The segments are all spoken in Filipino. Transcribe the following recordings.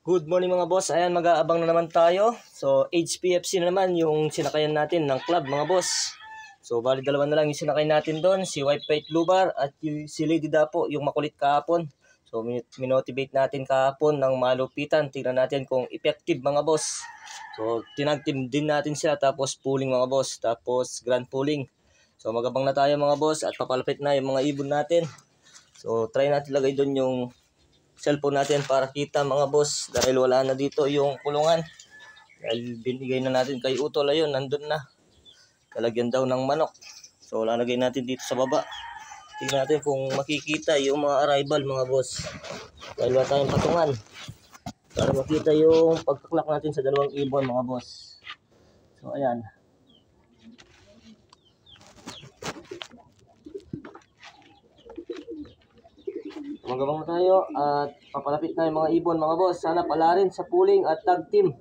Good morning mga boss. Ayan, mag-aabang na naman tayo. So, HPFC na naman yung sinakayan natin ng club mga boss. So, bali dalawa na lang yung sinakay natin doon. Si White Fight Blue Bar at si Lady Dapo, yung makulit kahapon. So, minotivate natin kahapon ng malupitan. Tingnan natin kung effective mga boss. So, tinag-team din natin sila. Tapos pooling mga boss. Tapos grand pooling. So, mag-abang na tayo mga boss. At papalapit na yung mga ibon natin. So, try natin lagay doon yung cellphone natin para kita mga boss, dahil wala na dito yung kulungan dahil binigay na natin kay Utol. Ayun, nandun na, talagyan daw ng manok. So lalagay natin dito sa baba. Tingnan natin kung makikita yung mga arrival mga boss, dahil wala tayong patungan para makita yung pagkaklak natin sa dalawang ibon mga boss. So ayan, magabang na tayo at papalapit na yung mga ibon mga boss. Sana pala rin sa pooling at tag team.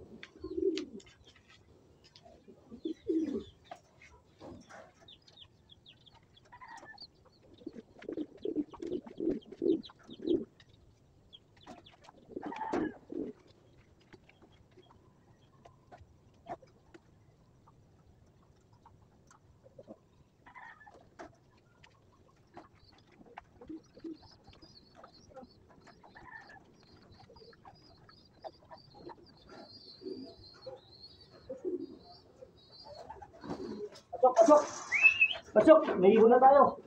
Pasok, pasok! Pasok! May ibon na tayo!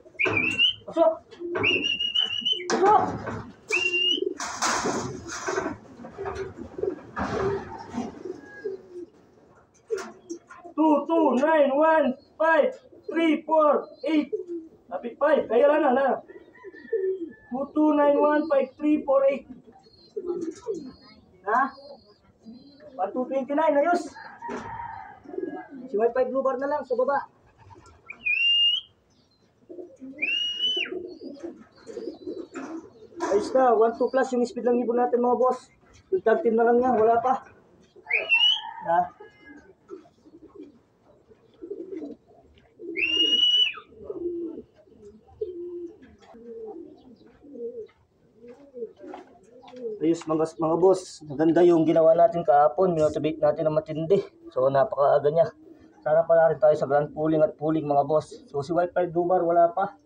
Pasok! Pasok! Two, 9, 1, 5, 3, 4, 8. Lapit 5. Kaya lang na. 2, 9, 1, 5, 3, 4, 8. Ha? 1, 2, 29. Ayos! Si White Fight Blue Bar na lang sa baba. Ayos na, 1-2 plus yung speed ng ibon natin mga boss. Yung tag team na lang yan, wala pa. Ha? Ayos mga boss, maganda yung ginawa natin kahapon. Minotivate natin ng matindi. So napakaaga niya. Sana pala rin tayo sa grand pooling at pooling mga boss. So si White Fight Blue Bar wala pa.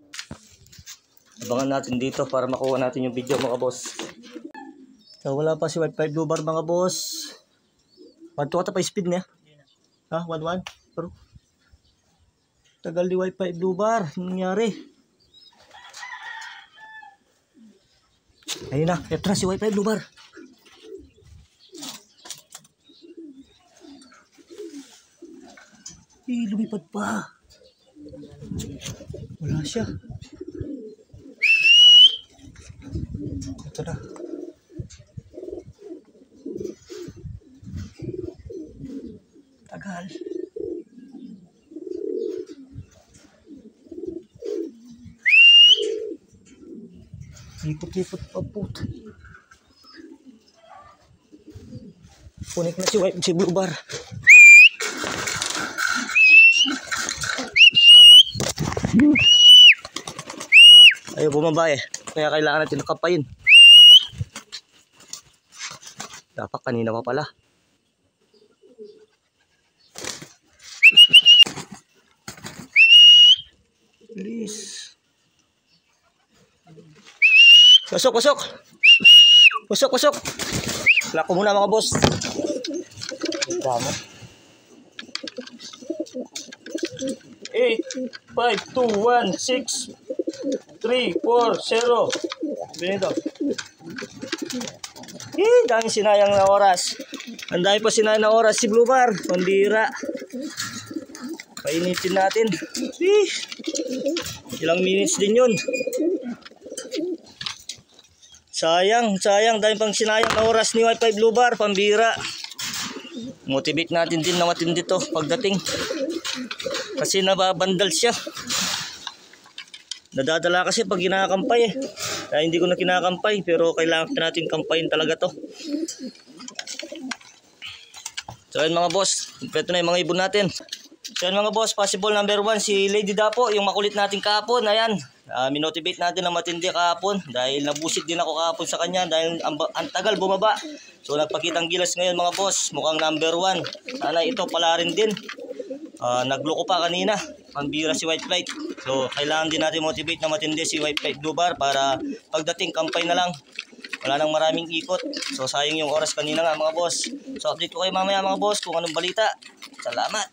Abangan natin dito para makuha natin yung video mga boss. So wala pa si White Fight Blue Bar mga boss. 1-2 ata pa speed niya. Ha? 1-1? Pero tagal ni White Fight Blue Bar. Anong nangyari? Ayun na, etra si White Fight Blue Bar. Lumipad pa. Wala siya. Ito na. Tagal. Lipot-lipot pa po. Punik na si Blue Bar. Ayaw bumaba eh. Kaya kailangan natin nakapayin. Dapat kanina pa pala. Please. Pasok, pasok. Pasok, pasok. Lako muna mga boss. Damo. 8, 5, 2, 1, 6, 3, 4, 0. Benito. Daming sinayang na oras. Ang dami pa sinayang na oras si Blue Bar. Pambira. Painitin natin. Ilang minutes din yun. Sayang, sayang. Dami pang sinayang na oras ni White Fight Blue Bar. Pambira. Motivate natin din na matindi to pagdating. Kasi nababandal siya. Nadadala kasi pag kinakampay eh. Kaya hindi ko na kinakampay, pero kailangan natin kampayin talaga to. So ayun mga boss, kompleto na yung mga ibon natin. So ayun mga boss, possible number 1 si Lady Dapo, yung makulit natin kahapon. Ayan, Minotivate natin ng matindi kahapon dahil nabusit din ako kahapon sa kanya dahil ang tagal bumaba. So nagpakitang gilas ngayon mga boss, mukhang number 1. Sana ito pala rin din. Nagloko pa kanina, pambira si White Flight. So kailangan din natin motivate na matindi si White Flight Blue Bar para pagdating kampay na lang. Wala nang maraming ikot. So sayang yung oras kanina nga mga boss. So update ko kayo mamaya mga boss kung anong balita. Salamat.